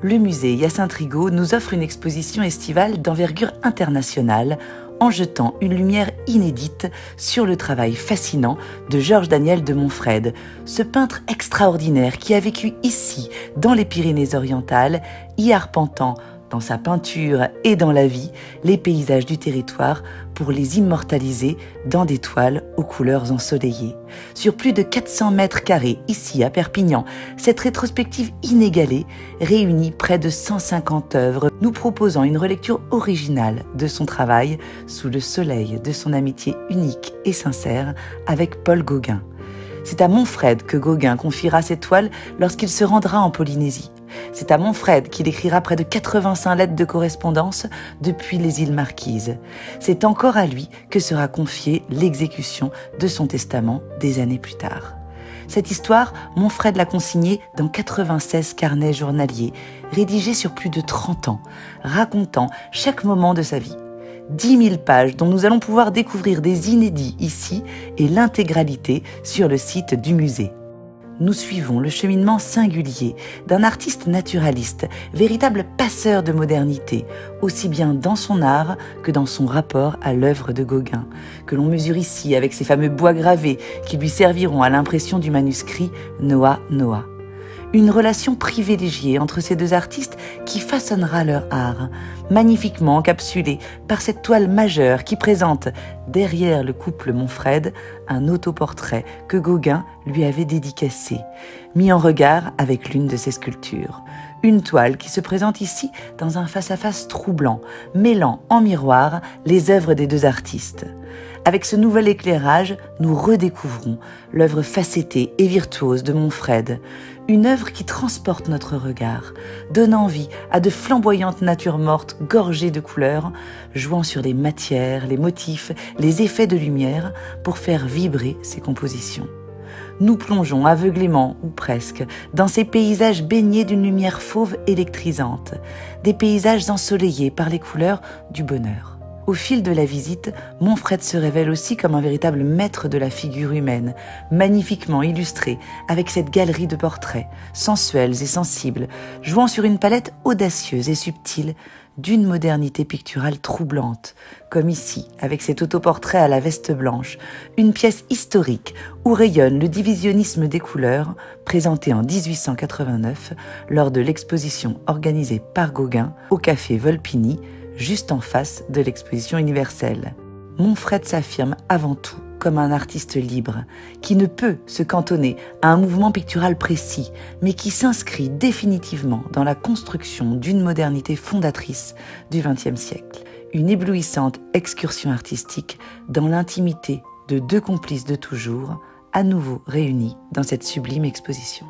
le musée Hyacinthe Rigaud nous offre une exposition estivale d'envergure internationale en jetant une lumière inédite sur le travail fascinant de Georges Daniel de Montfrède, ce peintre extraordinaire qui a vécu ici, dans les Pyrénées-Orientales, y arpentant, dans sa peinture et dans la vie, les paysages du territoire pour les immortaliser dans des toiles aux couleurs ensoleillées. Sur plus de 400 mètres carrés, ici à Perpignan, cette rétrospective inégalée réunit près de 150 œuvres, nous proposant une relecture originale de son travail sous le soleil de son amitié unique et sincère avec Paul Gauguin. C'est à Montfrède que Gauguin confiera ses toiles lorsqu'il se rendra en Polynésie. C'est à Montfrède qu'il écrira près de 85 lettres de correspondance depuis les îles Marquises. C'est encore à lui que sera confiée l'exécution de son testament des années plus tard. Cette histoire, Montfrède l'a consignée dans 96 carnets journaliers, rédigés sur plus de 30 ans, racontant chaque moment de sa vie. 10 000 pages dont nous allons pouvoir découvrir des inédits ici et l'intégralité sur le site du musée. Nous suivons le cheminement singulier d'un artiste naturaliste, véritable passeur de modernité, aussi bien dans son art que dans son rapport à l'œuvre de Gauguin, que l'on mesure ici avec ces fameux bois gravés qui lui serviront à l'impression du manuscrit Noah Noah. Une relation privilégiée entre ces deux artistes qui façonnera leur art, magnifiquement encapsulée par cette toile majeure qui présente, derrière le couple Montfrède, un autoportrait que Gauguin lui avait dédicacé, mis en regard avec l'une de ses sculptures. Une toile qui se présente ici dans un face-à-face troublant, mêlant en miroir les œuvres des deux artistes. Avec ce nouvel éclairage, nous redécouvrons l'œuvre facettée et virtuose de Montfrède, une œuvre qui transporte notre regard, donne envie à de flamboyantes natures mortes gorgées de couleurs, jouant sur les matières, les motifs, les effets de lumière pour faire vibrer ses compositions. Nous plongeons aveuglément, ou presque, dans ces paysages baignés d'une lumière fauve électrisante, des paysages ensoleillés par les couleurs du bonheur. Au fil de la visite, Montfrède se révèle aussi comme un véritable maître de la figure humaine, magnifiquement illustré avec cette galerie de portraits, sensuels et sensibles, jouant sur une palette audacieuse et subtile d'une modernité picturale troublante, comme ici, avec cet autoportrait à la veste blanche, une pièce historique où rayonne le divisionnisme des couleurs, présenté en 1889 lors de l'exposition organisée par Gauguin au Café Volpini, juste en face de l'exposition universelle. Montfrède s'affirme avant tout comme un artiste libre, qui ne peut se cantonner à un mouvement pictural précis, mais qui s'inscrit définitivement dans la construction d'une modernité fondatrice du XXe siècle. Une éblouissante excursion artistique dans l'intimité de deux complices de toujours, à nouveau réunis dans cette sublime exposition.